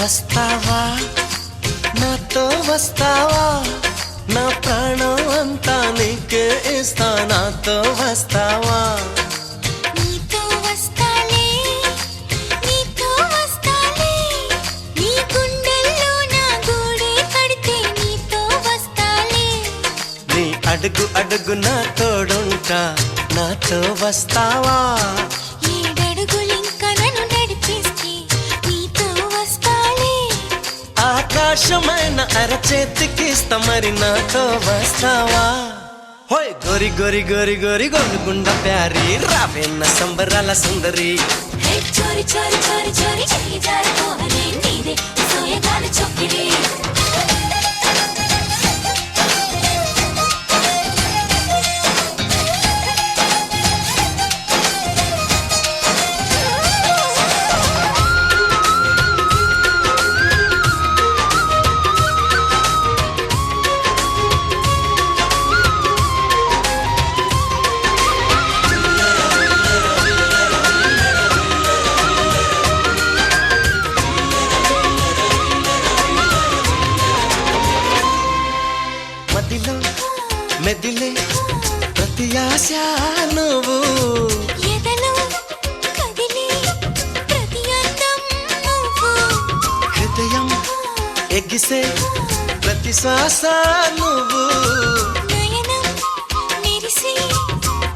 వస్తావా నాతో వస్తావా నా ప్రాణం అంతా నీకే ఇస్తా నాతో వస్తావా నీతో వస్తాలే నీతో వస్తాలే నీ గుండెల్లో నా గూడే కడితే నీతో వస్తాలే నీ అడుగు అడుగు నా తోడుంటా నాతో వస్తావా ఏడడుగులింక నన్ను నడిపిస్తే నీతో వస్తాలే ఆకాశమైన అరచేతికిస్తా మరి నాతో వస్తావా హోయ్ గోరి గోరి గోరి గోరి గోలుగుండ ప్యారి రావేన్న సంబరాల సుందరి హే చోరి చోరి చోరి చోరి చెయ్యి జారిపోవలే నీదే సోయగాల చొక్కిరే మదిలో మెదిలే ప్రతి ఆశ నువ్వు ఎదలో కదిలే ప్రతి అందం నువ్వు హృదయం ఎగిసే ప్రతి శ్వాస నువ్వు నయనం మెరిసే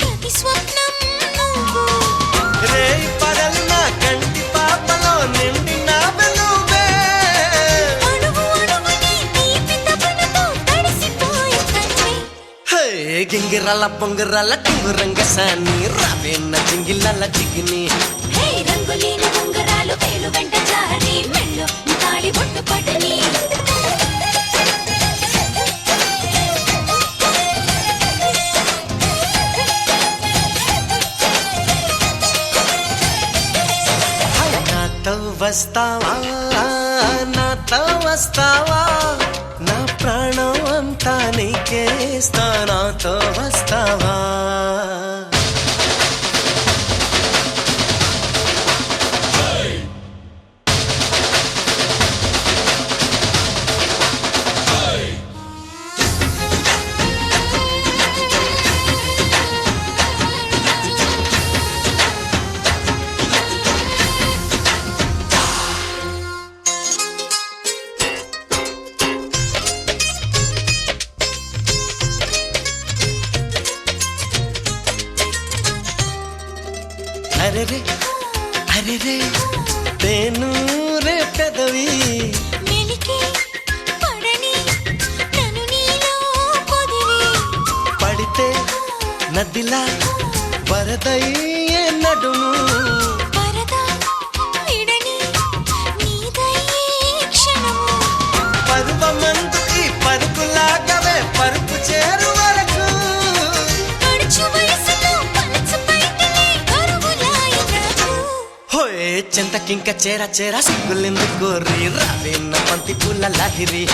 ప్రతి స్వప్నం నువ్వు రేయి పగలు నా కంటి పాపలో నిండిన వెలుగే అణువు అణువుని తీపి తపనతో తడిసిపోయే కన్నే హే గింగిరాల పొంగిరాల టింగురంగ సాని రావేన్న జింగిలాల జిగిని హే రంగులేని ఉంగరాలు వేలు వెంట జారి మెళ్ళు తాళి బొట్టు పడని నాతో వస్తావా నాతో వస్తావా నా ప్రాణం అంతా నీకే ఇస్తా నాతో వస్తావా అరెరే అరెరే తేను రే పెదవి మెలికి పడని నన్ను నీలో పొదివి పడితే నదిలా వరదయ్యే నడుము పరద విడని నీదయ్యే క్షణము పరువమందు ఈ పరుగులాగవే పరుపు చేరు వరకు పడుచు వయసులో పలచు పైటలే కరువులాయి నాకు హోయ్ చింతకింక చేర చేర సిగ్గులెందు కోరి రావేన్న పంతి పూల లాహిరి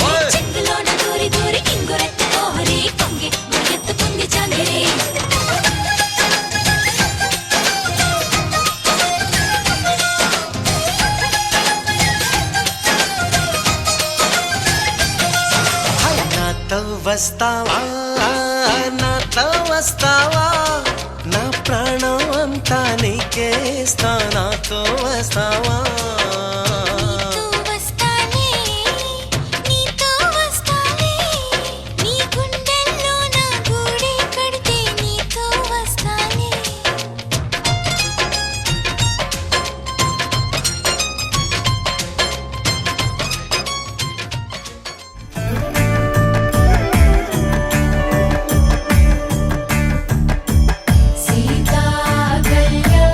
ఓయ్ చెక్కులోన దూరి దూరి ఇంగురెత్తి కోహరి పొంగి మురిగెత్తుకుంది జాంగిరి నాతో వస్తావా నాతో వస్తావా నా ప్రాణం అంతా నీకే ఇస్తా నాతో వస్తావా నీతో వస్తాలే నీతో వస్తాలే నీ గుండెల్లో నా గూడే కడితే నీతో వస్తాలే సీతా కళ్యాణ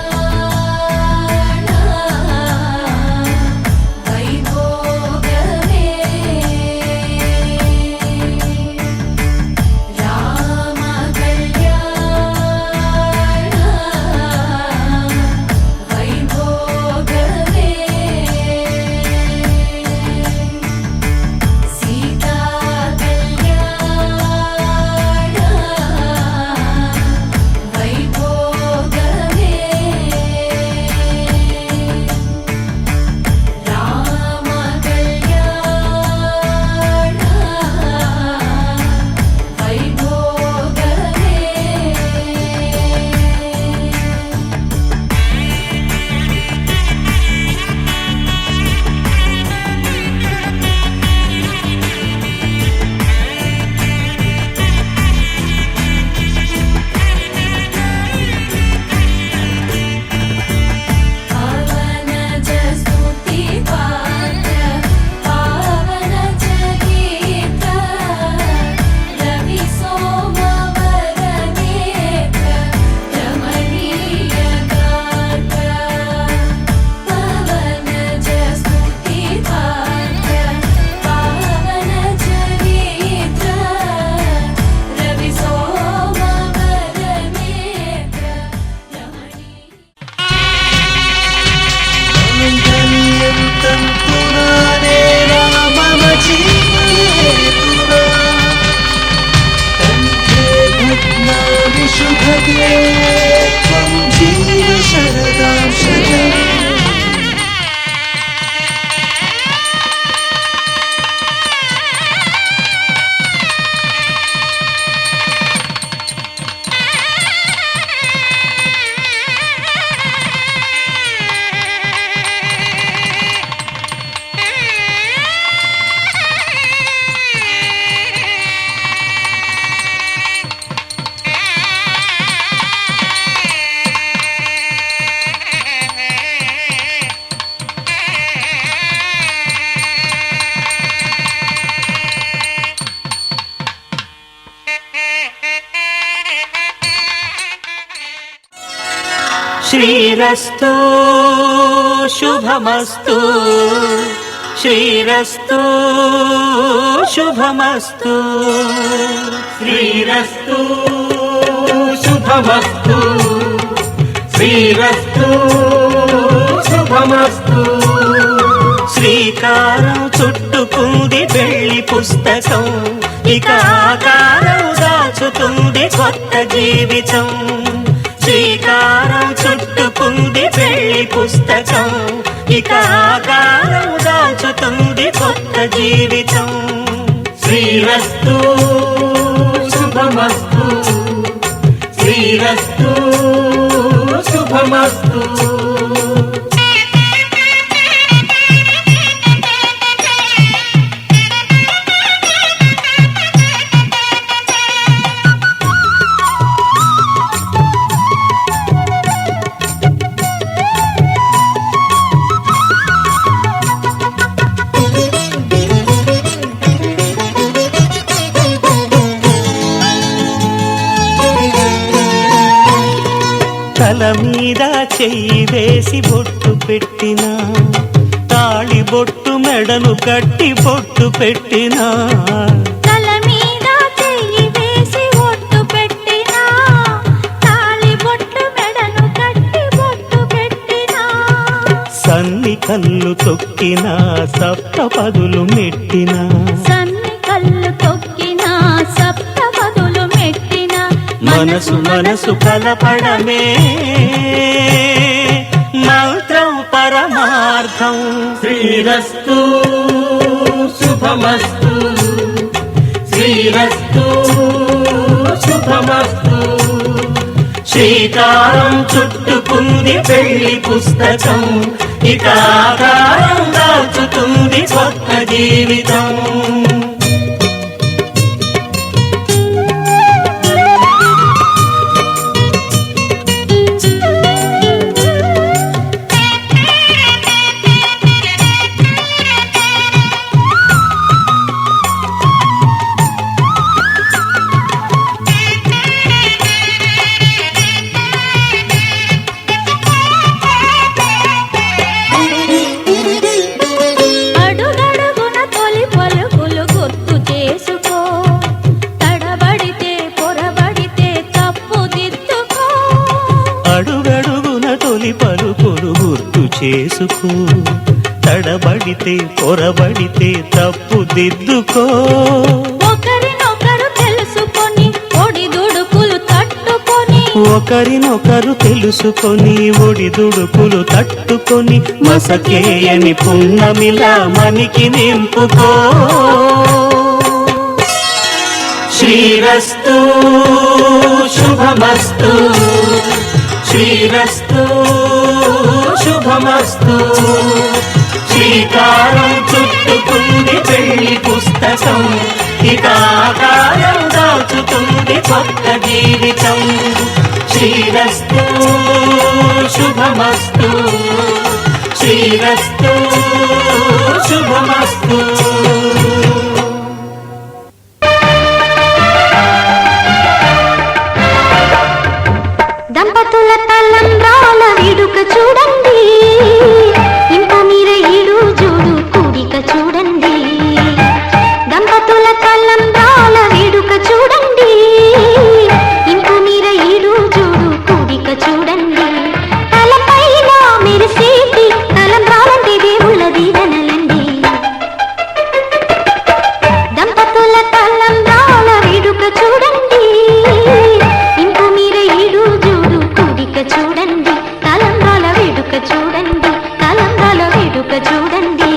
శ్రీరస్తు శుభమస్తు శ్రీరస్తు శుభమస్తు శ్రీరస్తు శుభమస్తు శ్రీరస్తు శుభమస్తు శ్రీకారం చుట్టుకుంది పెళ్లి పుస్తకం ఇక ఆకారం దాచుతుంది కొత్త జీవితం శ్రీకారం చుట్టుకుంది పెళ్లి పుస్తకం ఇక ఆకారం దాచుతుంది కొత్త జీవితం శ్రీరస్తు శుభమస్తు శ్రీరస్తు శుభమస్తు తల మీద చెయ్యి వేసి బొట్టు పెట్టినా తాళి బొట్టు మెడను కట్టి బొట్టు పెట్టినా తల మీద చెయ్యి వేసి ఒట్టు పెట్టినా తాళి బొట్టు మెడను కట్టి బొట్టు పెట్టినా సన్ని కళ్ళు తొక్కినా సప్తపదులు మెట్టినా సన్ని కళ్ళు తొక్కినా సప్త పదులు మెట్టినా మనసు మనసు కలపడమే మంత్రం పరమార్థం శ్రీరస్తు శుభమస్తు శ్రీరస్తు శుభమస్తు శ్రీకారం చుట్టుకుంది పెళ్లి పుస్తకం ఇక ఆకారం దాచుతుంది కొత్త జీవితం అడుగడుగున తొలి పలుకులు గుర్తు చేసుకో తడబడితే పొరబడితే తప్పు దిద్దుకో అడుగడుగున తొలి పలుకులు గుర్తు చేసుకో తడబడితే పొరబడితే తప్పు దిద్దుకో ఒకరినొకరు తెలుసుకొని ఒడిదుడుకులు తట్టుకొని ఒకరినొకరు తెలుసుకొని ఒడిదుడుకులు తట్టుకొని మసకేయని పున్నమిలా మనికి నింపుకో శ్రీరస్తు శుభమస్తు శ్రీరస్తు శుభమస్తు శ్రీకారం చుట్టుకుంది పెళ్లి పుస్తకం ఇక ఆకారం దాచుతుంది కొత్త జీవితం శ్రీరస్తు శుభమస్తు శ్రీరస్తు శుభమస్తు దంపతుల తలంబ్రాల వేడుక చూడండి ఇంత మీర ఈడు జోడు కూడిక చూడండి దంపతుల తలంబ్రాల వేడుక చూడండి ఇంత మీర ఈడు జోడు కూడిక చూడండి తలపైన మెరిసేటి తలంబ్రాలంటే దేవుళ్ళ దీవెనలండి దంపతుల తలంబ్రాల వేడుక చూడండి ఇంత మీర ఈడు జోడు కూడిక చూడండి తలంబ్రాల వేడుక చూడండి తలంబ్రాల వేడుక చూడండి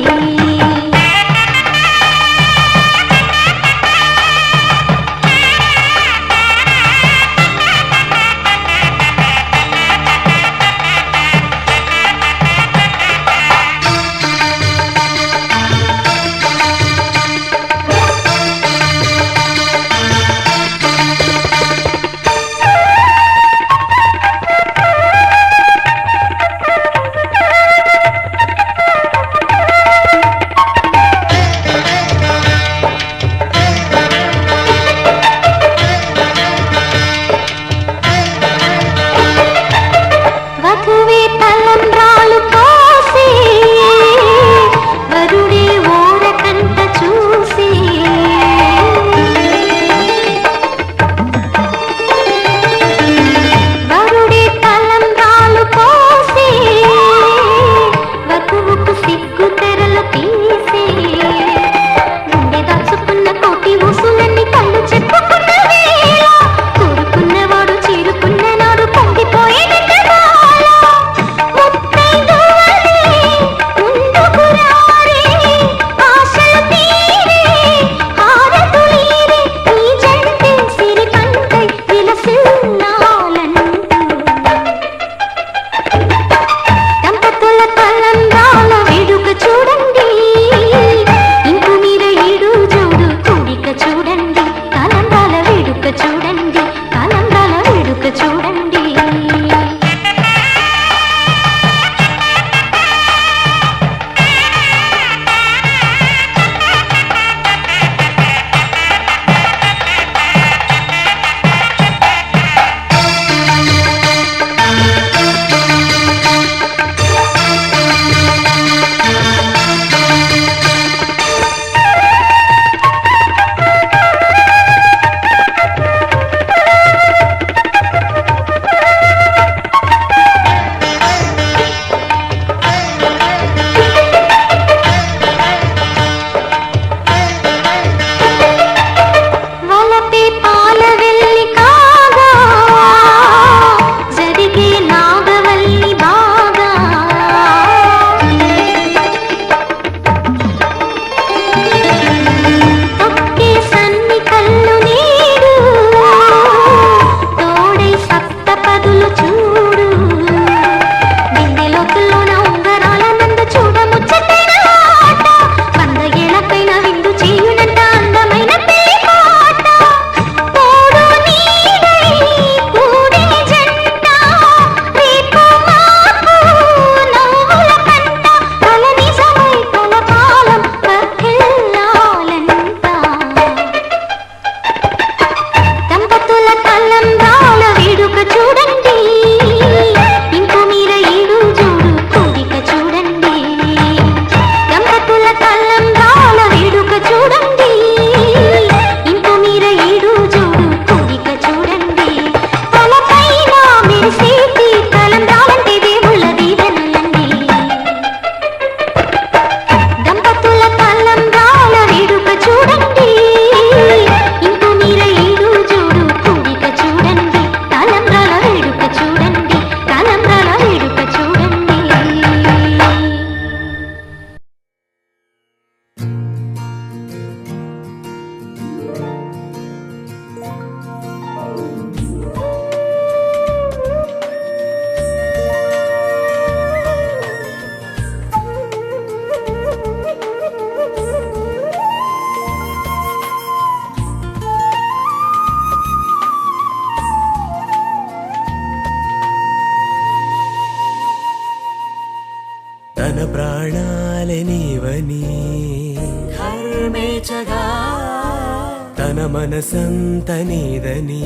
తన మనసంత నీదని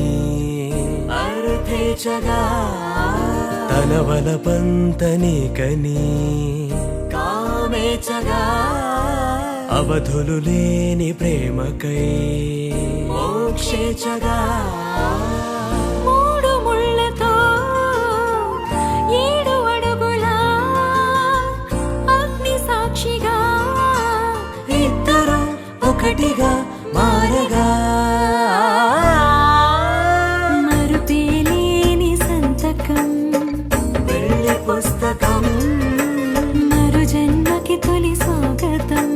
అర్థేచగా తన వలపంత నీకని కామేచగా అవధులు లేని ప్రేమకై మోక్షేచగా మూడు ముళ్ళతో 7 అడుగుల అగ్ని సాక్షిగా ఇద్దరు ఒకటిగా మారగా మరుపేలేని సంతకం వెళ్ళి పుస్తకం మరు జన్మకి తొలి స్వాగతం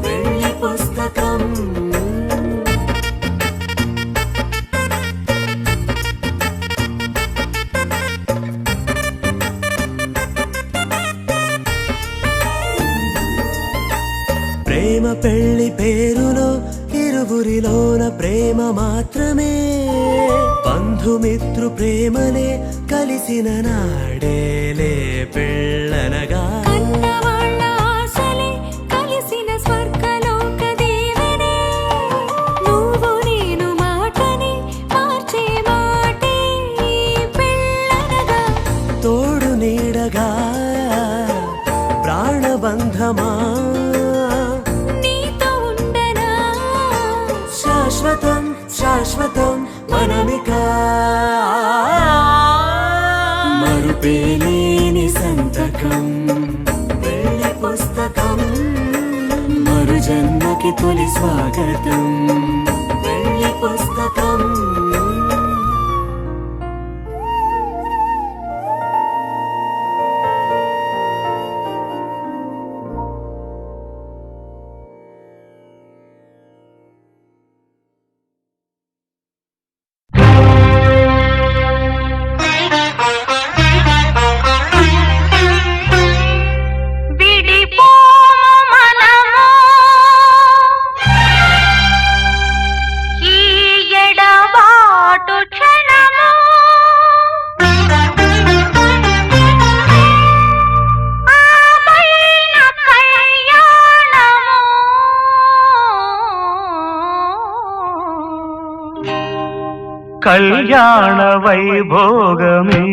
వెళ్ళి పుస్తకం ప్రేమ పెళ్లి పేరులో ఇరువురిలోన ప్రేమ మాత్రమే బంధుమిత్రు ప్రేమనే కలిసిన నాడేలే పెళ్ళనగా కన్నవాళ్ళ ఆశలే కలిసిన స్వర్గలోక దేవనే నువ్వు నేను మాటని మార్చే మాటే పెళ్ళనగా తోడు నీడగా ప్రాణబంధమా నీతో ఉండనా శాశ్వతం శాశ్వతం మనమిక మరుపేలేని సంతకం వెళ్ళి పుస్తకం మరు జన్మకి తొలి స్వాగతం వెళ్ళి పుస్తకం విడిపోము మనము ఈ ఎడబాటు క్షణము ఆపైన కళ్యాణము కళ్యాణ వైభోగమే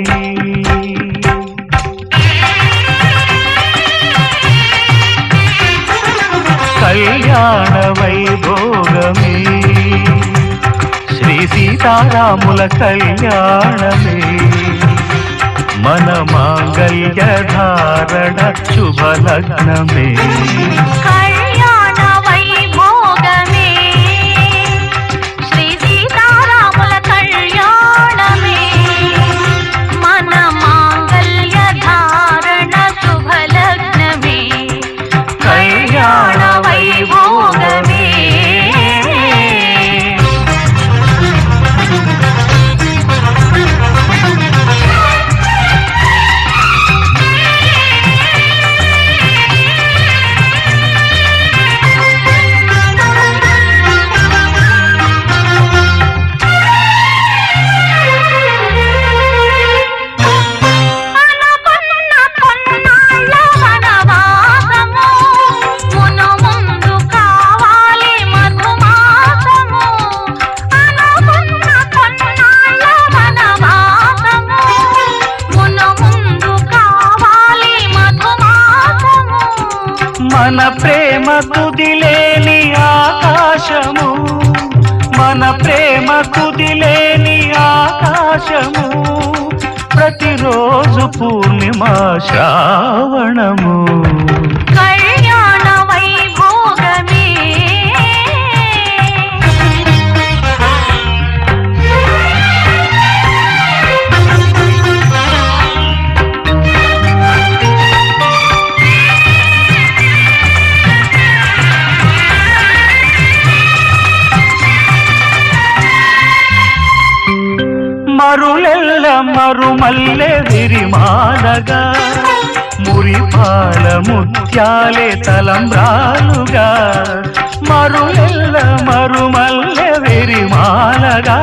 కళ్యాణ వైభోగమే శ్రీ సీతారాముల కళ్యాణమే మన మాంగళ్య ధారణ శుభలగ్నమే కళ్యాణ వైభోగమే శ్రీ సీతారాముల కళ్యాణమే మన మాంగళ్య ధారణ శుభలగ్నమే కళ్యాణ వైభోగమే అనుకున్న కొన్నాళ్ళ వనవాసము మును ముందు కావాలి మధుమాసము అనుకున్న కొన్నాళ్ళ వనవాసము మును ముందు కావాలి మధుమాసము మన ప్రేమ కుదిలేని ఆకాశము మన ప్రేమ కుదిలేని ఆకాశము ప్రతిరోజు పూర్ణిమ శ్రావణము కళ్యాణ వైభోగమే మరులెల్ల మరుమల్లె విరిమాలగా మురిపాల ముత్యాలే తలంబ్రాలుగా మరులెల్ల మరుమల్లె విరిమాలగా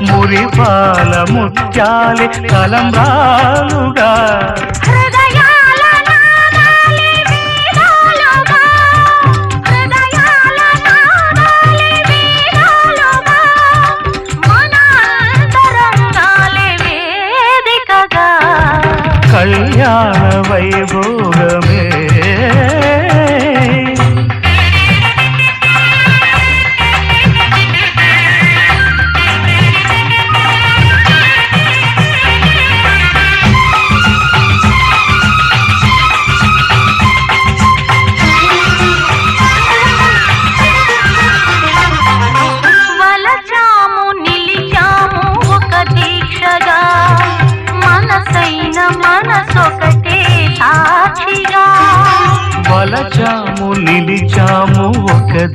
మురిపాల ముత్యాలే తలంబ్రాలుగా హృదయాల నాదాలి వేదాలుగా హృదయాల నాదాలి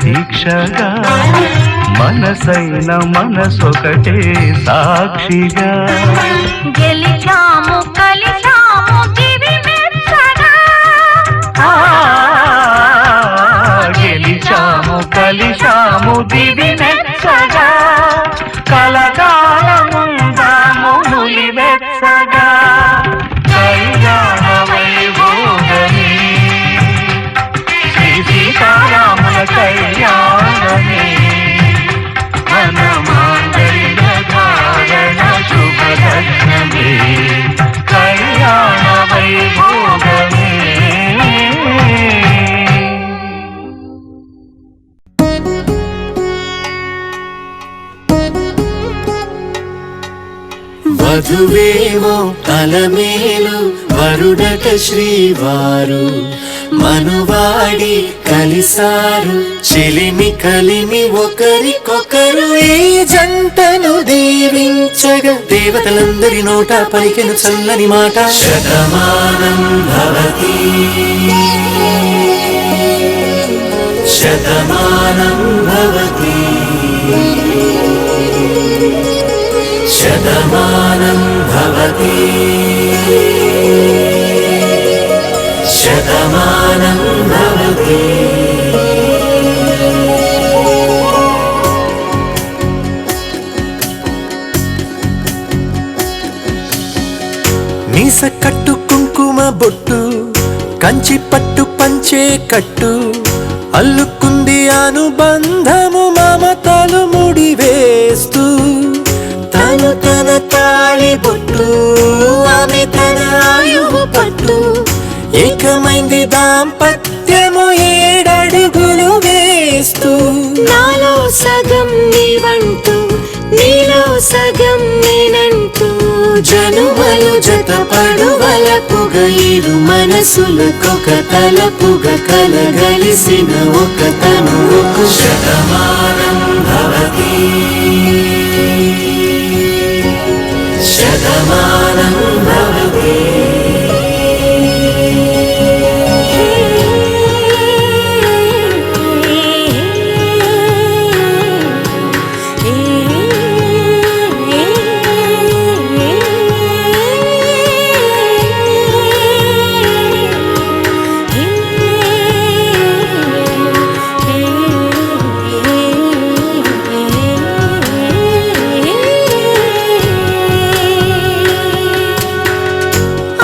దీక్షగా మనసైన మనసొకటే సాక్షిగా గెలిచాము కలిసాము దివి మెచ్చగా గెలిచాము కలిశాము దివి మెచ్చగా కలకాలముందాము నులి వెచ్చగా కళ్యాణ వైభోగమే శ్రీ సీతారాముల కళ్యాణమే మన మాంగళ్య ధారణ శుభలగ్నమే కళ్యాణ వైభోగమే వధువేమో అలమేలు వరుడట శ్రీవారు మనువాడి కలిసారు చెలిమి కలిమి ఒకరికొకరు ఈ జంటను దీవించగా దేవతలందరి నోట పలికెను చల్లని మాట శతమానం భవతి శతమానం భవతి శతమానం భవతి శతమానం భవతి మీస కట్టు కుంకుమ బొట్టు కంచి పట్టు పంచే కట్టు అల్లుకుంది అనుబంధము మమతలు ముడివేస్తూ తను తన తాళి బొట్టు ఆమె తన ఆయువు పట్టు ఏకమైంది దాంపత్యము 7 అడుగులు వేస్తూ నాలో సగం నీవంటూ నీలో సగం నేనంటూ జనుమలు జత పడువలపుగ ఇరు మనసులకొక తలపుగ కలగలిసిన ఒక తనువుకు శతమానం భవతి శతమానం భవతి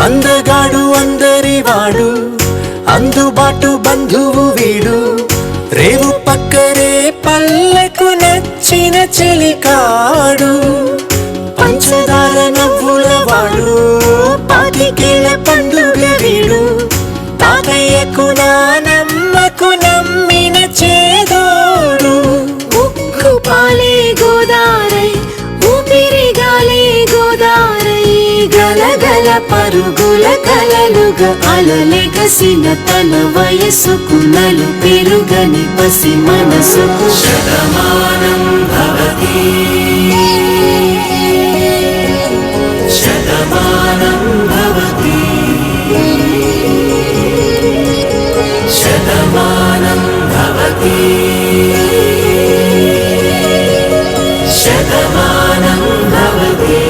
అందగాడు అందరివాడు అందుబాటు బంధువు వీడు రేవు పక్కరే పల్లెకు నచ్చిన చెలికాడు పంచదార నవ్వుల వాడు పాతికేళ్ల పండుగ వీడు తాతయ్యకు నానమ్మకు నమ్మిన చేదోడు ఉక్కు పాలే గోదారై ఊపిరి గాలే గోదారై గలగల పరుగుల కలలుగా అలలెగసిన తన వయసుకు నలు పెరుగని పసి మనసుకు శతమానం భవతి శతమానం భవతి శతమానం భవతి శతమానం భవతి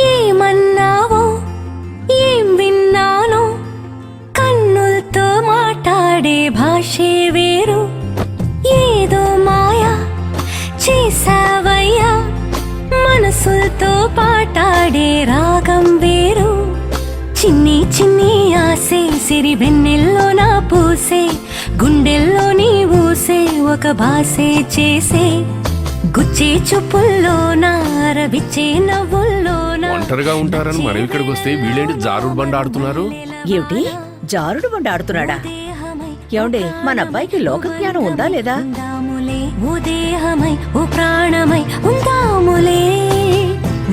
ఏమన్నావో ఏం విన్నానో కన్నులతో మాట్లాడే భాషే వేరు ఏదో మాయా చేసావయ్యా మనసులతో పాటాడే రాగం వేరు చిన్ని చిన్ని ఆసే సిరి వెన్నెల్లో నా పూసే గుండెల్లో నీ ఊసే ఒక భాసే చేసే గుచ్చే చూపుల్లో నా రవిచ్చే నవ్వుల్లో ఒంటరిగా ఉంటారని మనం ఇక్కడికి వస్తే వీళ్ళేంటి జారుడు బండ ఆడుతున్నారు? ఏమిటి జారుడు బండ ఆడుతున్నాడా? ఏమండి మన అబ్బాయికి లోక జ్ఞానం ఉందా లేదా? ఓ దేహమై ఓ ప్రాణమై ఉందాములే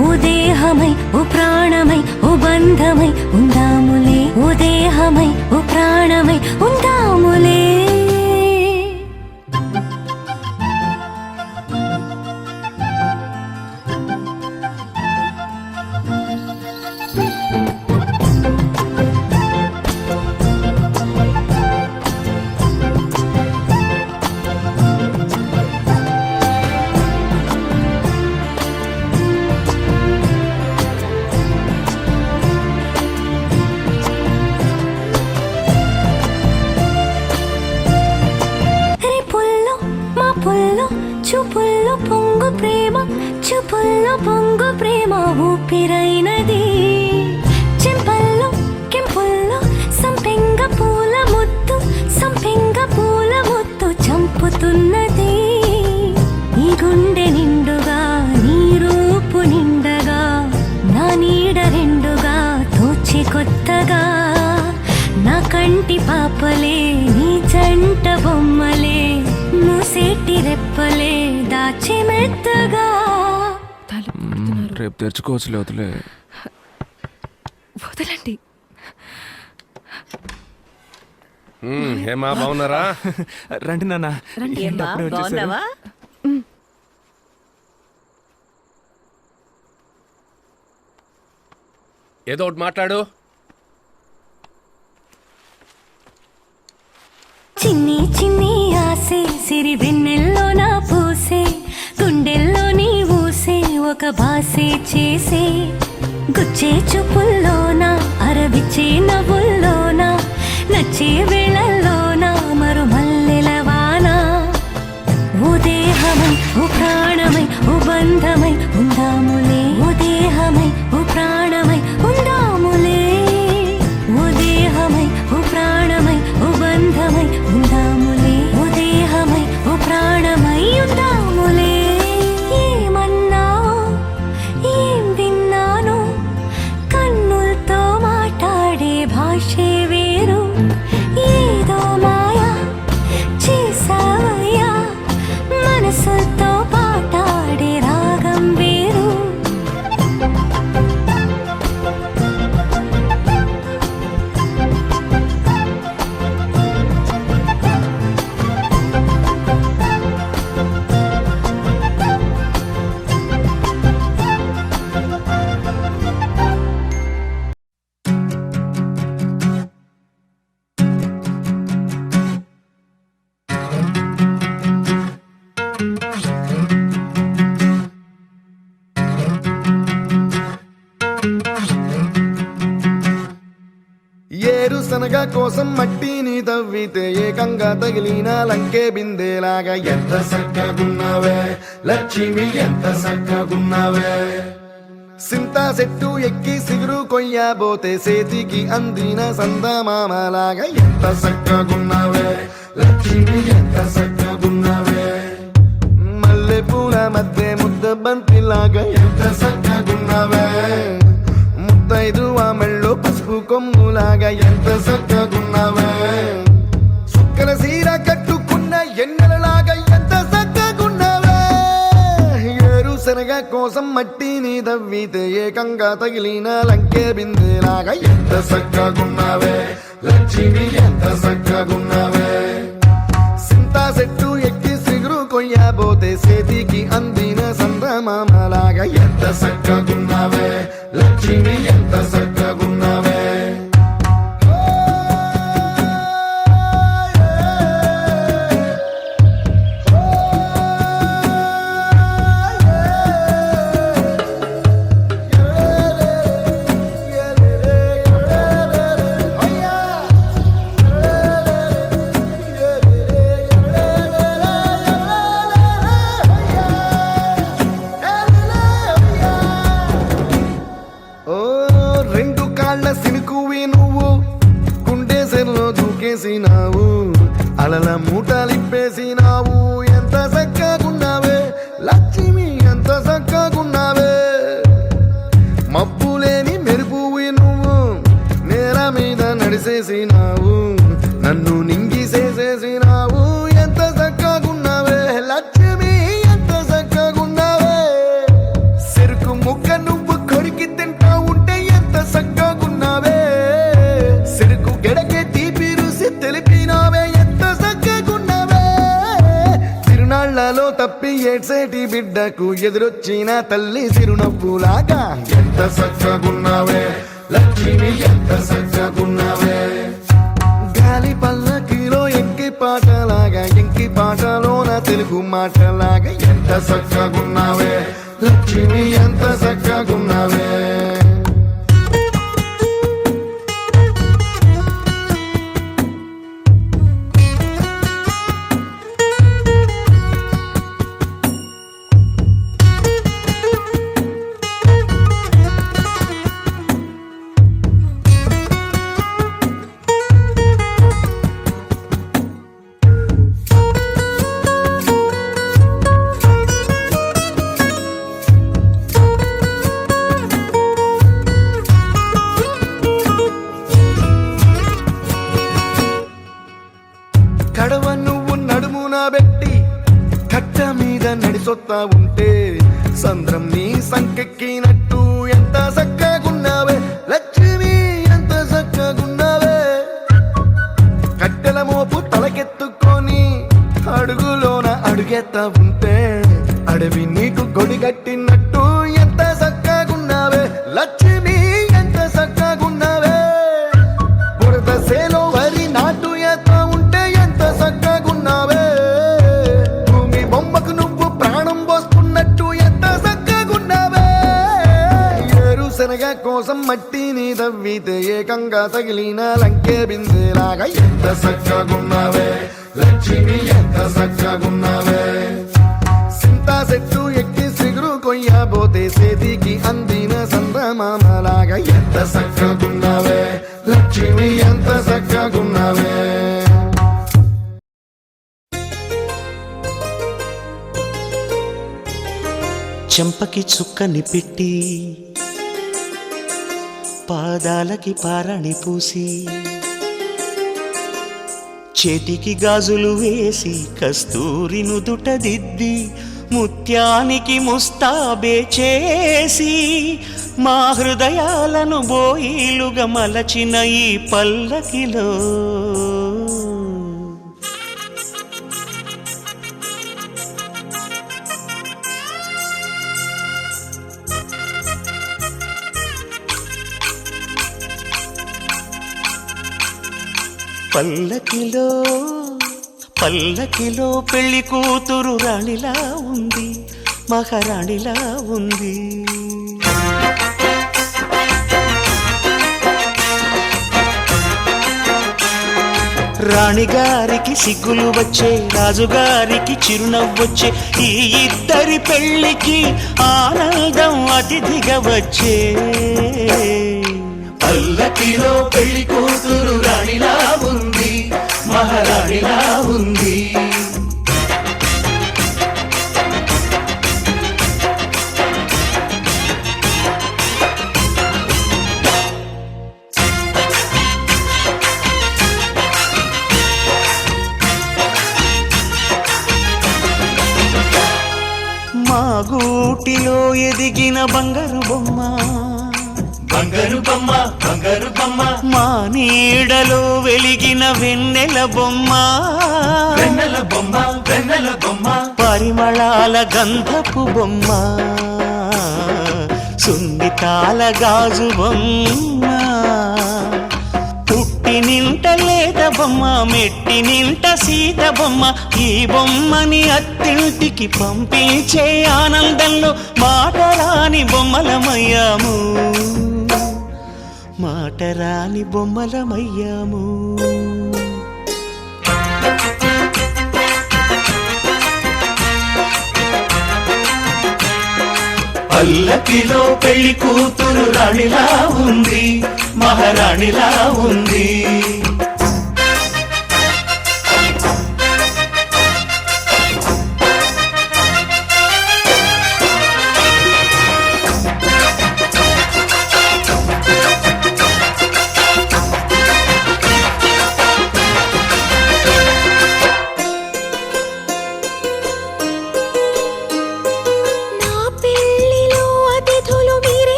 ఓ దేహమై ఓ ప్రాణమై ఓ బంధమై ఉందాములే ఓ దేహమై ఓ ప్రాణమై ఉందాములే చూపుల్లో పొంగు ప్రేమ చూపుల్లో పొంగు ప్రేమ ఊపిరైనది చెంపల్లో కెంపుల్లో సంపెంగ పూల ముద్దు సంపెంగ పూల ముద్దు చంపుతున్నది ఈ గుండె నిండుగా నీ రూపు నిండగా నా నీడ రెండుగా తోచి కొత్తగా నా కంటి పాపలే నీ జంట బొమ్మలే మూసేటి రెప్పలే దాచి మెత్తగా రేపు తెరుచుకోవచ్చులే వదిలే వదలండి. హేమా బాగున్నారా? రండి నాన్న. ఏమ్మా, అప్పుడే వచ్చేసారు. బాగున్నావా? ఏదో ఒకటి మాట్లాడు. చిన్ని చిన్ని ఆసే సిరి వెన్నెల్లో నా పూసే గుండెల్లో నీ ఊసే ఒక బాసే చేసే గుచ్చే చూపుల్లోన అరవిచ్చే నవ్వుల్లోన నచ్చే వేళల్లోన మరు మల్లెల వాన ఓ దేహమై ఓ ప్రాణమై ఓ బంధమై ఉందాములే ఓ దేహమై ఓ ప్రాణమై ఉందాములే ఓ దేహమై ఓ ప్రాణమై ఓ బంధమై ఉందాములే ఓ దేహమై ఓ ప్రాణమై ఉందాములే ఏమన్నావు ఏం విన్నాను కన్నులతో మాట్లాడే భాషే వేరు ఏదో మాయా చేసావయ్యా మనసుతో పాటాడే రాగం వేరు ఏరుశనగ కోసం మట్టిని తవ్వితే ఏకంగా తగిలిన లంకే బిందేలాగా ఎంత సక్కగున్నావే లక్ష్మి ఎంత సక్కగున్నావే సింతా చెట్టు ఎక్కి సిగురు కొయ్యబోతే చేతికి అందిన సందమామలాగా ఎంత సక్కగున్నావే లక్ష్మి ఎంత సక్కగున్నావే మల్లె పూల మధ్య ముద్ద బంతిలాగా ఎంత సక్కగున్నావే ముద్దైదు మెళ్ళో పసుపు కొమ్ములాగా ఎంత సక్కగున్నావే సుక్కల సీర కట్టుకున్న ఎన్నెలలాగా ఎంత సక్కగున్నావే ఏరుశనగ కోసం మట్టిని తవ్వితే ఏకంగా తగిలిన లంకే బిందేలాగా ఎంత సక్కగున్నావే లక్ష్మి ఎంత సక్కగున్నావే సింతా చెట్టు ఎక్కి సిగురు కొయ్యబోతే చేతికి అందిన సందమామలాగా ఎంత సక్కగున్నావే లక్ష్మి ఎంత సక్కగున్నావే దూకేసినావు అలల మూటలిప్పేసినావు ఎంత సక్కగున్నావే లక్ష్మి ఎంత సక్కగున్నావే మబ్బులేని మెరుపువి నువ్వు నేల మీద నడిసేసినావు నన్ను నింగిసేసేసినావు ఎంత సక్కగున్నావే లక్ష్మి ఎంత సక్కగున్నావే చెరుకు ముక్క నువ్వు ఏడ్సేటి బిడ్డకు ఎదురొచ్చిన తల్లి చిరునవ్వులాగా ఎంత సక్కగున్నావే లక్ష్మి ఎంత సక్కగున్నావే గాలి పల్లకిలో ఎంకి పాటలాగా ఎంకి పాటలోన తెలుగు మాటలాగా ఎంత సక్కగున్నావే లక్ష్మి ఎంత సక్కగున్నావే కడవ నువ్వు నడుమున పెట్టి కట్ట మీద నడిసొత్తా ఉంటే సంద్రం నీ సంకెక్కినట్టు ఎంత సక్కగున్నావే లక్ష్మి ఎంత సక్కగున్నావే కట్టెల మోపు తలకెత్తుకొని అడుగులోన అడుగెత్తా ఉంటే అడవి నీకు గొడిగట్టినట్టు ఎంత సక్కగున్నావే లక్ష్మి ఎంత సక్కగున్నావే బురద సేలో వరి నాటు కోసం మట్టిని తవ్వితే ఏకంగా తగిలిన లంకే బిందెలాగా ఎంత సక్కగున్నావే లక్ష్మి ఎంత సక్కగున్నావే సింతా చెట్టు ఎక్కి సిగురు కొయ్యబోతే సేతికి అందిన సందమామలాగా ఎంత సక్కగున్నావే లక్ష్మి ఎంత సక్కగున్నావే చెంపకి చుక్కని పెట్టి పాదాలకి పారణి పూసి చేతికి గాజులు వేసి కస్తూరి నుదుట దిద్ది ముత్యానికి ముస్తాబే చేసి మా హృదయాలను బోయిలుగా మలచిన ఈ పల్లకిలో పల్లకిలో పల్లకిలో పెళ్లి కూతురు రాణిలా ఉంది మహారాణిలా ఉంది రాణిగారికి సిగ్గులు వచ్చే రాజుగారికి చిరునవ్వొచ్చే ఈ ఇద్దరి పెళ్లికి ఆనందం అతిథిగా వచ్చే పల్లకిలో పెళ్లి కూతురు రాణిలా ఉంది మహారాణిలా ఉంది మా గూటిలో ఎదిగిన బంగారు బొమ్మ బంగారు బొమ్మ బంగారు బొమ్మ మా నీడలో వెలిగిన వెన్నెల బొమ్మ వెన్నెల బొమ్మ వెన్నెల బొమ్మ పరిమళాల గంధపు బొమ్మ సున్నితాల గాజు బొమ్మ పుట్టి నింట లేత బొమ్మ మెట్టి నింట సీత బొమ్మ ఈ బొమ్మని అత్తింటికి పంపించే ఆనందంలో మాటరాని బొమ్మలమయ్యాము మాటరాని బొమ్మలమయ్యాము పల్లకిలో పెళ్లి కూతురు రాణిలా ఉంది మహారాణిలా ఉంది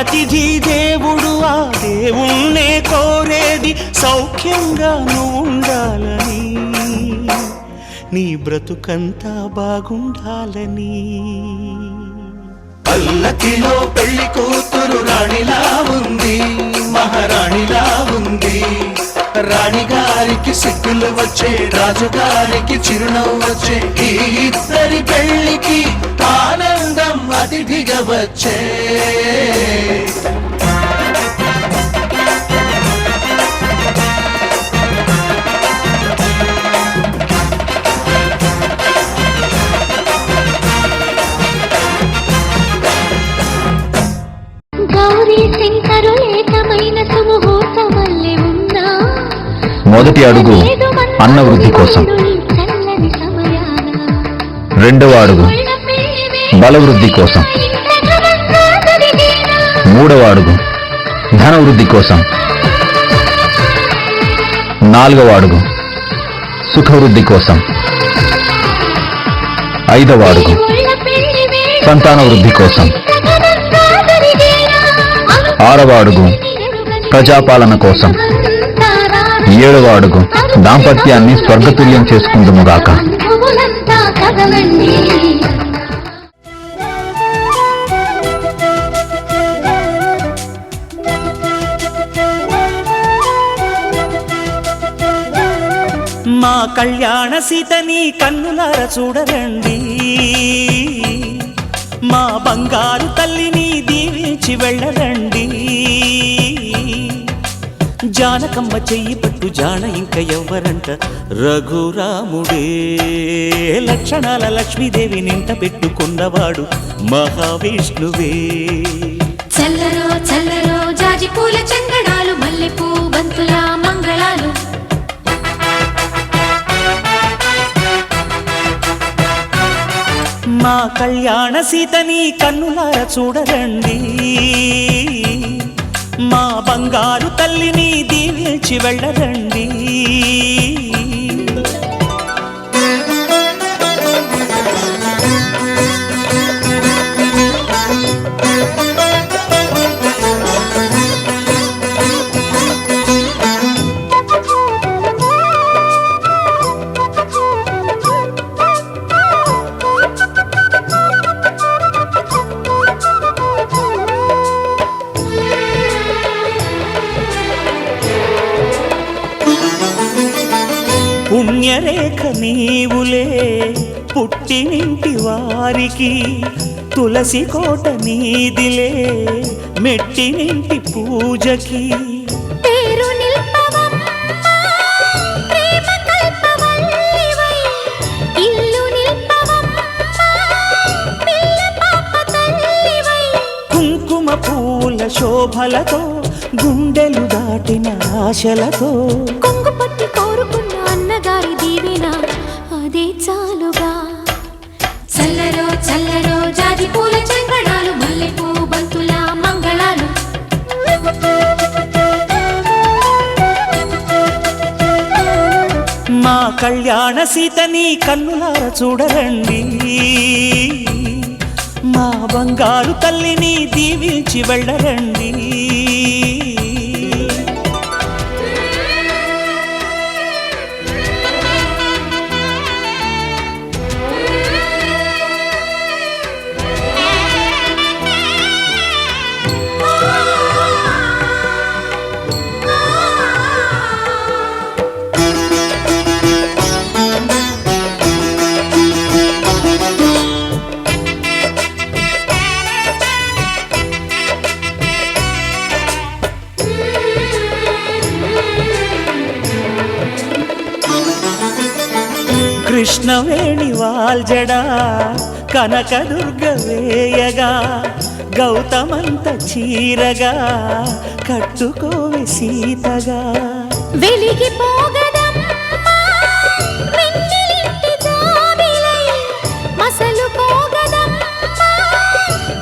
అతిథి దేవుడు ఆ దేవుణ్ణే కోరేది సౌఖ్యంగా నువ్వు ఉండాలని, నీ బ్రతుకంతా బాగుండాలని. పల్లకిలో పెళ్లి కూతురు రాణిలా ఉంది, మహారాణిలా ఉంది. రాణిగారికి సిగ్గులు వచ్చే, రాజుగారికి చిరునవ్వు వచ్చే, ఈ ఇద్దరి పెళ్లికి ఆనందం అతిథిగా వచ్చే. గౌరీ శంకరు ఏకమైన సుముహూర్తమల్లె ఉన్నా, మొదటి అడుగు అన్న వృద్ధి కోసం, చల్లని సమయాన రెండవ అడుగు బలవృద్ధి కోసం, మూడవ అడుగు ధన వృద్ధి కోసం, నాలుగవ అడుగు సుఖవృద్ధి కోసం, ఐదవ అడుగు సంతాన వృద్ధి కోసం, ఆరవ అడుగు ప్రజాపాలన కోసం, ఏడవ అడుగు దాంపత్యాన్ని స్వర్గతుల్యం చేసుకుందుముగాక. మా కళ్యాణ సీతని కన్నులార చూడరండి, మా బంగారు తల్లిని దీవించి వెళ్ళరండి. జానకమ్మ చెయ్యి పట్టు జాన ఇంక ఎవ్వరంట, రఘురాముడే. లక్షణాల లక్ష్మీదేవి నింట పెట్టుకున్నవాడు మహావిష్ణువే. చల్లరో చల్లరో జాజి పూల చంగడాలు, మల్లెపూ బంతుల మంగళాలు. మా కళ్యాణ సీతని కన్నులార చూడరండి, మా బంగారు తల్లిని దీవించి వెళ్ళరండి. పుణ్యరేఖ నీవులే పుట్టినింటి వారికి, తులసి కోట నీదిలే మెట్టినింటి పూజకి. పేరు నిల్పవమ్మ ప్రేమ కల్పవల్లివై, ఇల్లు నిల్పవమ్మ పిల్ల పాప తల్లివై. కుంకుమ పూల శోభలతో గుండెలు దాటిన ఆశలతో, కొంగు పట్టి కోరుకున్న అన్నగారి దీవెన అదే చాలుగా. చల్లరో చల్లరో జాజి పూల చంగడాలు, మల్లెపూ బంతుల మంగళాలు. మా కళ్యాణ సీతని కన్నులార చూడరండి, మా బంగారు తల్లిని దీవించి వెళ్ళరండి. కృష్ణవేణి వాల్జడా కనకదుర్గ వేయగా, గౌతమంత చీరగా కట్టుకోవి సీతగా. వెలిగిపోగదమ్మా వెన్నెలింటి జాబిలై, మసలుకోగదమ్మా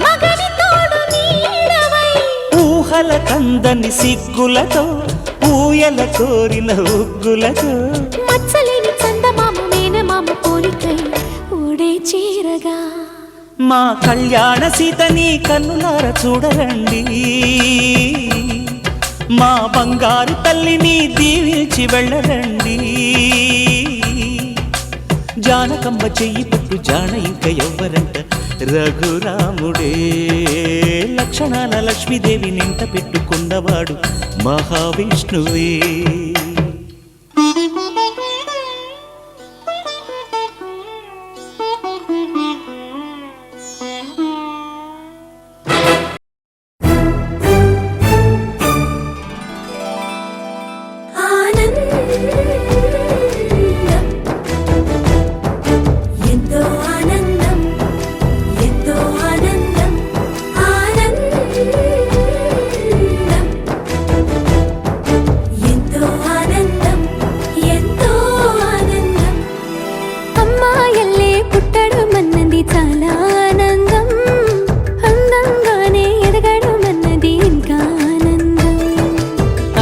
మగని తోడు నీడవై. ఊహల కందని సిగ్గులతో, ఊయల కోరిన ఉగ్గులతో, మచ్చలేని చందమామ మేనమామ పోలికై ఊడే చీరగా. మా కళ్యాణ సీతని కన్నులార చూడరండి, మా బంగారు తల్లిని దీవించి వెళ్ళరండి. జానకమ్మ చెయ్యి పట్టు జాన ఇంక ఎవ్వరంట, రఘురాముడే. లక్షణాల లక్ష్మీదేవి నింట పెట్టుకున్నవాడు మహావిష్ణువే.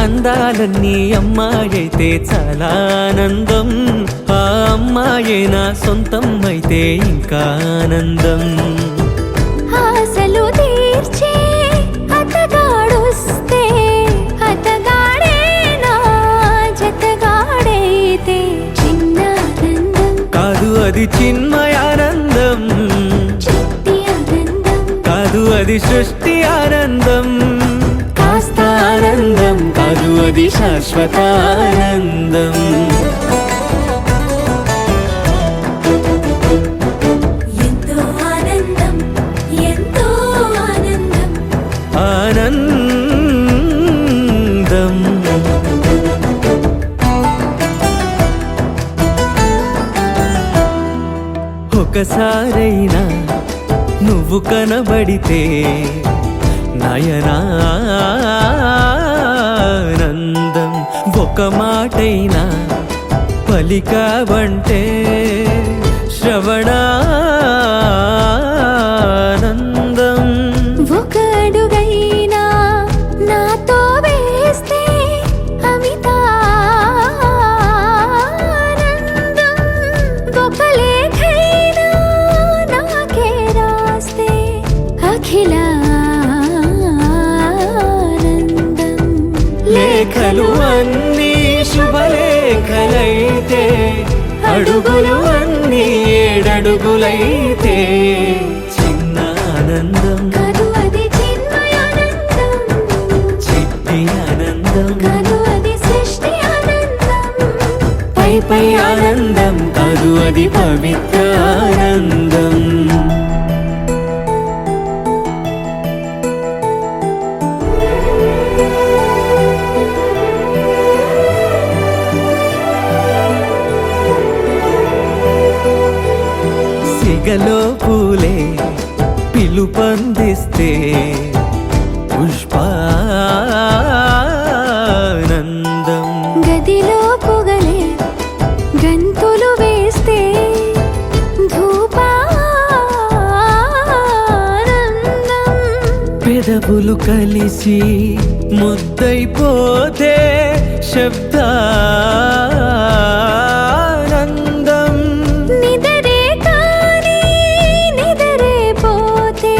అందాలన్నీ అమ్మాయైతే చాలా ఆనందం, ఆ అమ్మాయే నా సొంతం అయితే ఇంకా ఆనందం. ఆశలు తీర్చే అతగాడొస్తే అతగాడే నా జతగాడైతే చిన్న ఆనందం కాదు అది చిన్మయానందం, చిట్టి ఆనందం కాదు అది సృష్టి ఆనందం. కాస్త ఆనందం కాదు అది శాశ్వత ఆనందం. ఎంతో ఆనందం ఎంతో ఆనందం ఆనందం. ఒకసారైనా నువ్వు కనబడితే నయనానందం, ఒక మాటైనా పలికావంటే శ్రవణానందం. ఒక అడుగైనా నాతో వేస్తే అమితానందం, ఒక లేఖైనా నాకే రాస్తే అఖిల లేఖలు అన్నీ శుభలేఖలైతే, అడుగులు అన్నీ ఏడడుగులైతే చిన్న ఆనందం కాదు అది చిన్మయానందం, చిట్టి ఆనందం కాదు అది సృష్టి ఆనందం. పై పై ఆనందం కాదు అది పవిత్ర ఆనందం. సిగలో పూలే పిలుపందిస్తే పుష్పానందం, గదిలో పొగలే గంతులు వేస్తే ధూపానందం, పెదవులు కలిసి ముద్దైపోతే శబ్దానందం, నిదరే కానీ నిదరే పోతే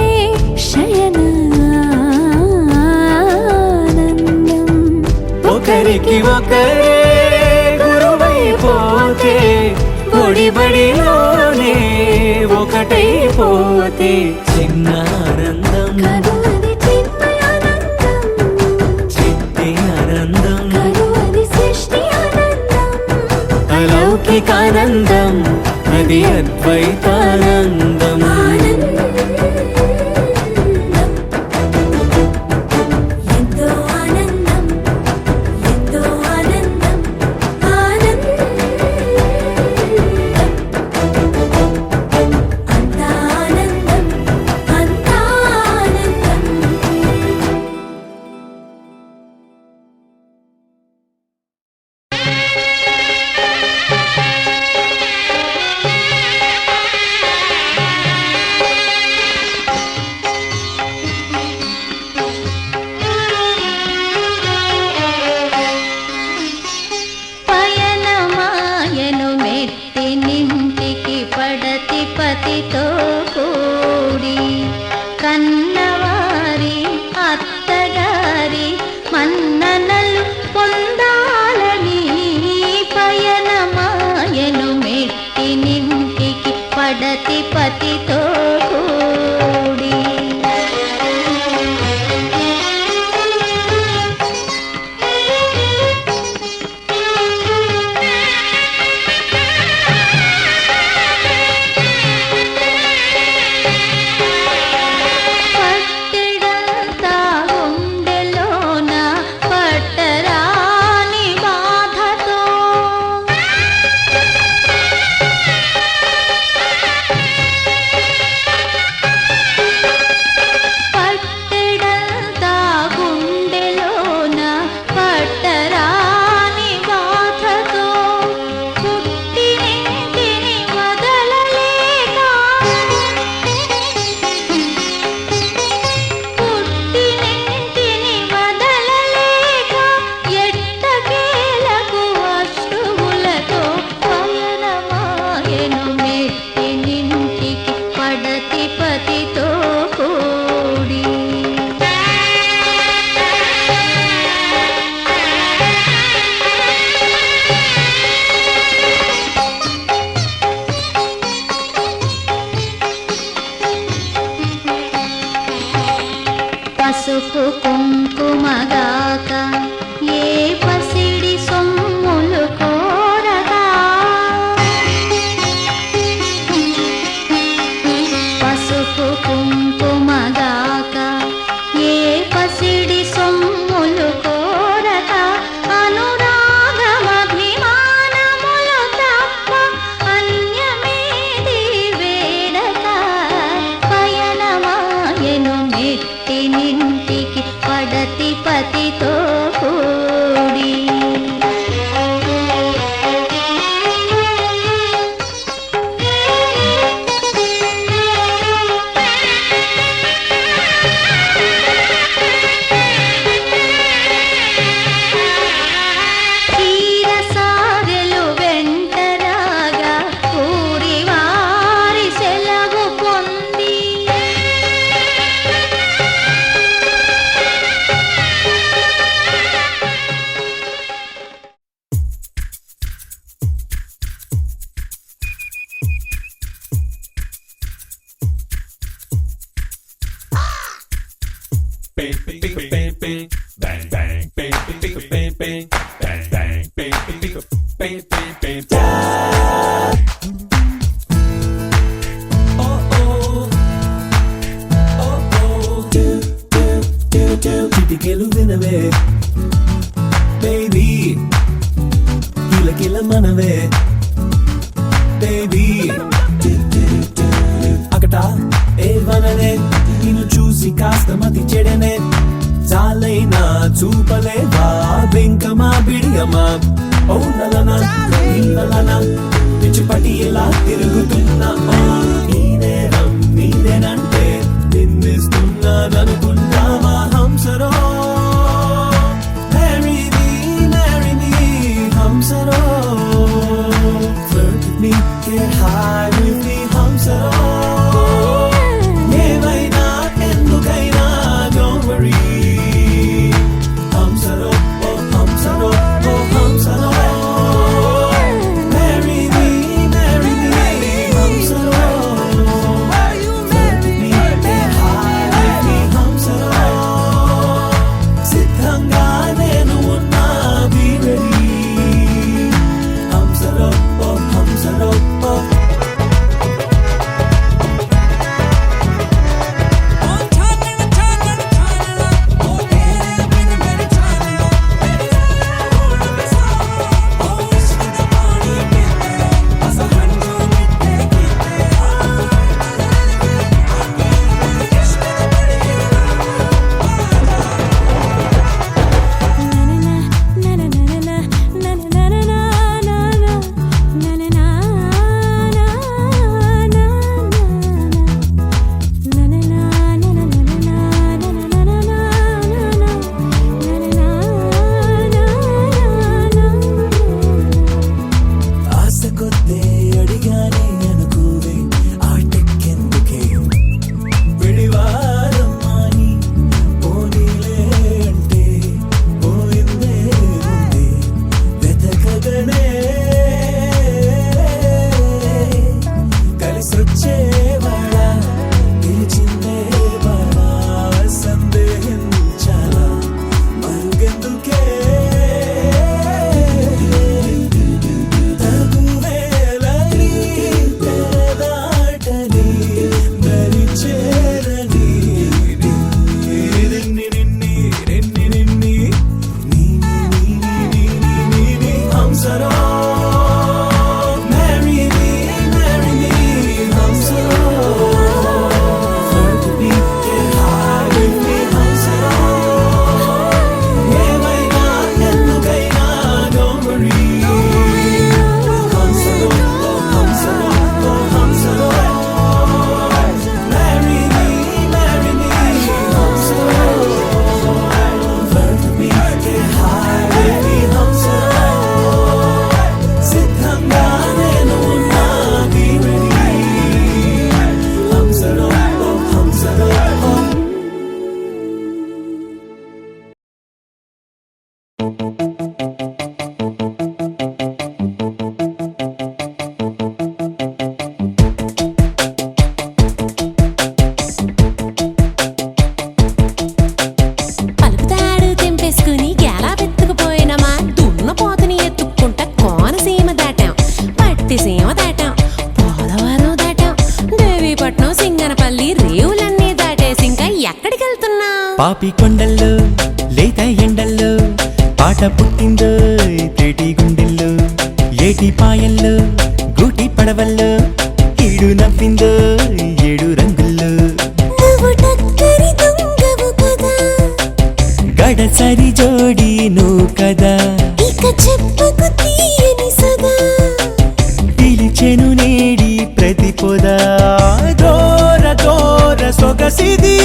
శయనానందం, ఒకరికి ఒకరే గురువైపోతే ఒడిబడిలోనే ఒకటైపోతే చిన్న ఆనందం కాదు అది చిన్మయానందం, చిట్టి ఆనందం కాదు అది సృష్టి ఆనందం. అలౌకికానందం అది అద్వైతానందం. ఎంతో ఆనందం ఎంతో ఆనందం ఆనందం, అంతా ఆనందం అంతా ఆనందం. పయనమాయను మెట్టి నింటికి పడతి పతితో పడతి పతితో కూడి పట్టెడంతా గుండెలోన పట్టరాని బాధతో పట్టెడంతా గుండెలోన పట్టరాని బాధతో పుట్టినింటిని వదలలేక పుట్టినింటిని వదలలేక ఎట్టకేలకు అశ్రువులతో పయనమాయెను మెట్టినింటికి పడతి పతితో కూడి పసుపు కుంకుమగాక ఏ పసిడి సొమ్ములు కోరగా పసుపు కుంకుమగాక ఏ పసిడి సొమ్ములు కోరగా అనురాగమభిమానములు తప్ప అన్యమేది వేడక పయనమాయెను మెట్టినింటికి పడతి పతితో కూడి క్షీరసారెలు వెంటరాగా ఊరి వారి సెలవు పొంది చిటికెలు వినవే బేబీ కిలకిల మనవే బేబీ అకట ఏ వననే నిన్ను చూసి కాస్త మతి చెడనే చాలైనా చూపలేవా బెంకమా బిడియమా ఓ నలనా నీలనా పిచ్చిపటి ఎలా తిరుగుతున్నా ఈ నేరం నీదేనంటే నిందిస్తున్నాననుకున్నావా హంసరో marry me హంసరో flirt with me get high with me హంసరో ఏమైనా ఎందుకైనా don't worry హంసరో oh హంసరో oh హంసరో marry me హంసరో పాపి కొండల్లో లేత ఎండల్లో పాట పుట్టిందో తేటి గుండెల్లో ఏటి పాయల్లో గూటి పడవల్లో ఈడు నవ్విందో ఏడు రంగుల్లో గడసరి జోడి నువ్వు కదా పిలిచెను నేడి ప్రతిపోదా దోర దోర సొగసిది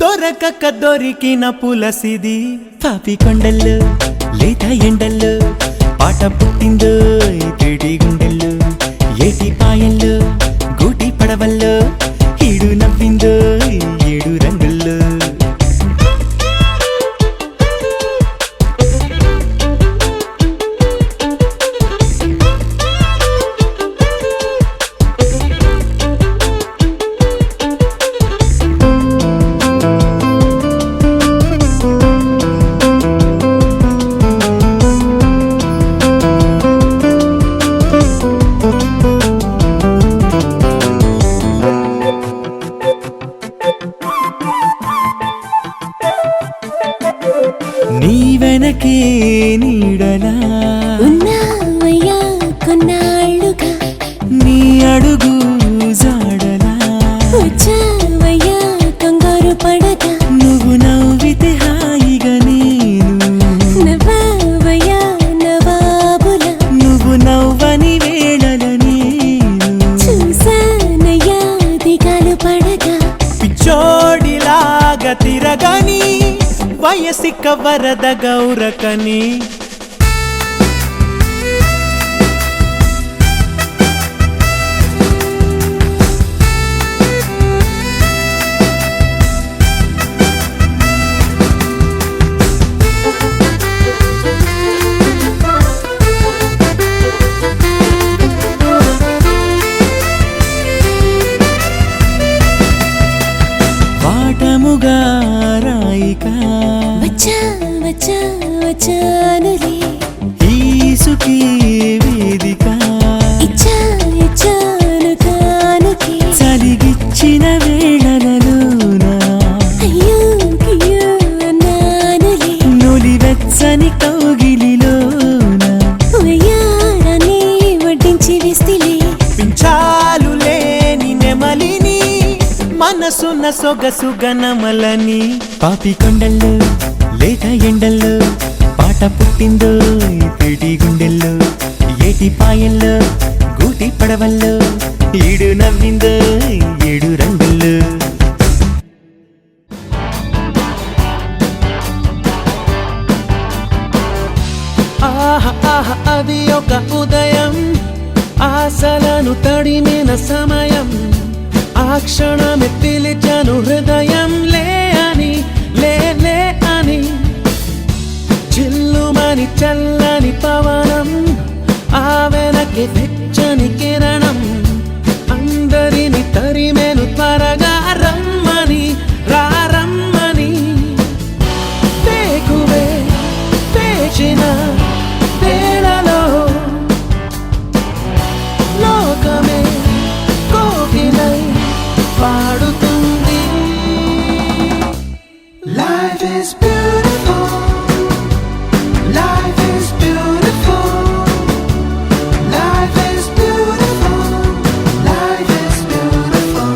దొరకక దొరికిన పులసిది పాపి కొండల్లో లేత ఎండల్లో పాట పుట్టిందో తేటి గుండెల్లో ఏటి పాయల్లో గూటి పడవల్లో ఈడు నవ్విందో ఏడు రంగుల్లో నీ వెనకే నీడలా ఉన్నావయ్యా కొన్నాళ్ళుగా నీ అడుగు జాడలా వచ్చావయ్యా కంగారు పడగా నువ్వు నవ్వితే హాయిగా నేను నవ్వావయ్యా నవాబుల నువ్వు నవ్వని వేళల నేను చూసానయ్యా దిగాలు పడగా పిచ్చోడిలాగా తిరగని వయసిక వరద గౌరకని వాటముగా రాయిక వచ్చా వచ్చా వచ్చానులే ఈసుకి వేదిక ఇచ్చా ఇచ్చాను కానుకే చలిగిచ్చిన వేళలలోన అయ్యో అయ్యో అన్నానులే నులివెచ్చని కౌగిలిలోన వయ్యారాన్ని వడ్డించి వేస్తిలే పించాలు లేని నెమలిని మనసున్న సొగసు గనమలని పాపి కొండల్లో లేత ఎండల్లో పాట పుట్టిందో తేటి గుండెల్లో ఏటి పాయల్లో గూటి పడవల్లో ఈడు నవ్విందో ఏడు రంగుల్లో ఆహ ఆహ అది ఒక ఉదయం ఆశలను తడిమిన సమయం ఆ క్షణమే పిలిచాను హృదయం లే అని లే లే అని చిల్లుమని చల్లని పవనం ఆ వెనక్కి వెచ్చని కిరణం అందరిని తరిమెను త్వరగా రమ్మని రారమ్మని వేకువే వేచిన వేళలో లోకమే కోకిలై పాడుతుంది. Life is beautiful. Life is beautiful. Life is beautiful. Life is beautiful.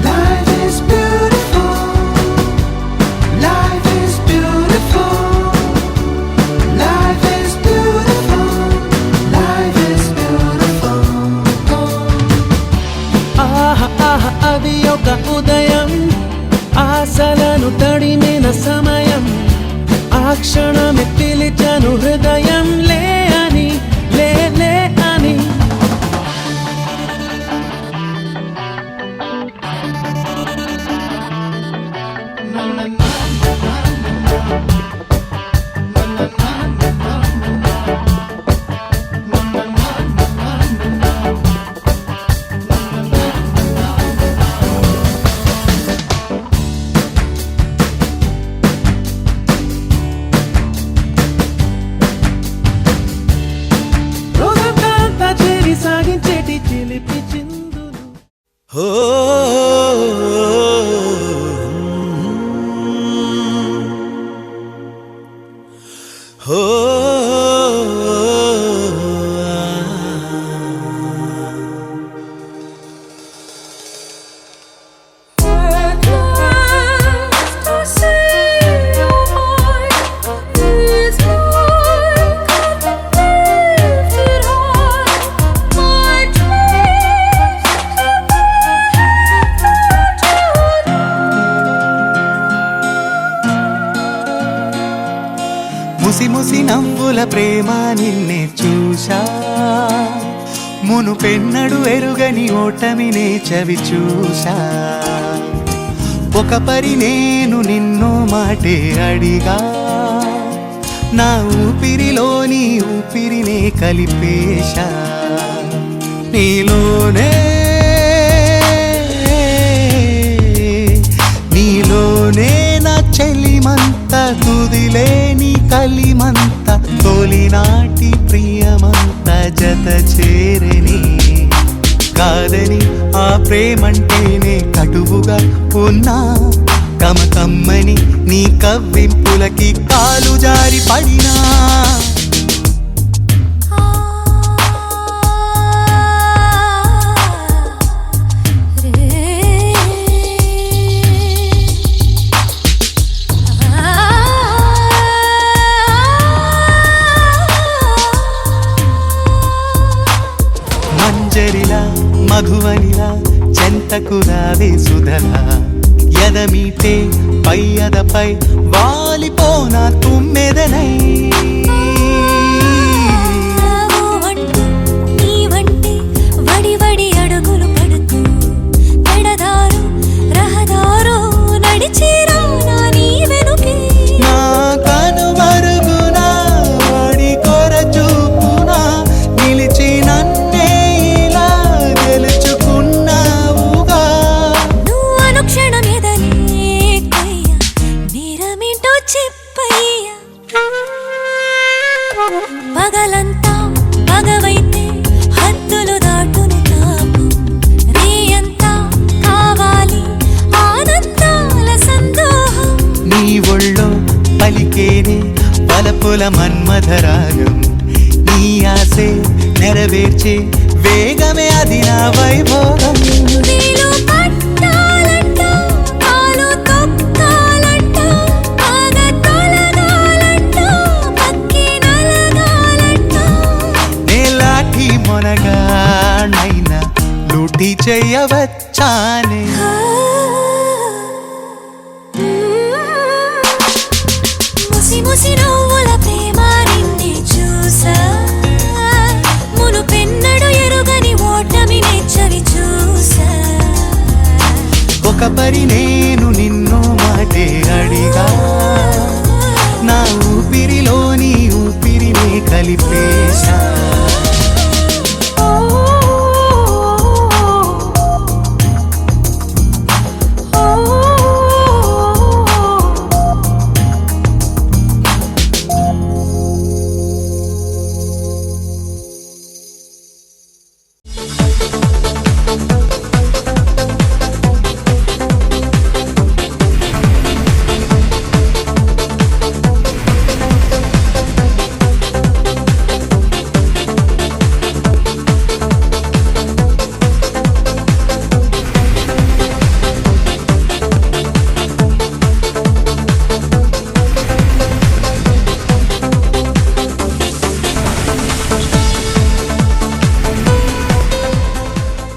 Life is beautiful. Life is beautiful. Life is beautiful. Life is beautiful. ఆహ ఆహ అది ఒక ఉదయం ఆశలను తడిమిన సమయం ఆ క్షణమే పిలిచాను హృదయం లే అని లే లే అని రోజంతా చేరి సాగించేటి చిలిపి చిందులు నవ్వుల ప్రేమ నిన్నే చూశా, మునుపెన్నడు ఎరుగని ఓటమినే చవి చూశా. ఒక పరి నేను నిన్నో మాటే అడిగా, నా ఊపిరిలోని ఊపిరినే కలిపేశా. నీలోనే నీలోనే నా చెలిమంత, తుదిలేని కలిమంత, తొలినాటి ప్రియమంత జత చేరని. కాదని ఆ ప్రేమంటేనే కటువుగా ఉన్నా, కమ్మని నీ కవ్వింపులకి కాలు జారి పడినా. మంజరిలా మధువనిలా చెంతకు రావే సుధలా, ఎదమీటే పై అదపై వాలిపోనా తుమ్మెదనై. పగలంతా పగవైతే హద్దులు దాటును తాపు, రేయంతా కావాలి ఆనందాల సందోహం. నీ ఒళ్ళో పలికేనే పలపుల మన్మథరాగం, నీ ఆసే నెరవేర్చే వేగమే అది నా వైభోగం. మొనగానైనా లూటి చేయవచ్చానే. ముసి ముసి నవ్వుల ప్రేమ నిన్నే చూసా,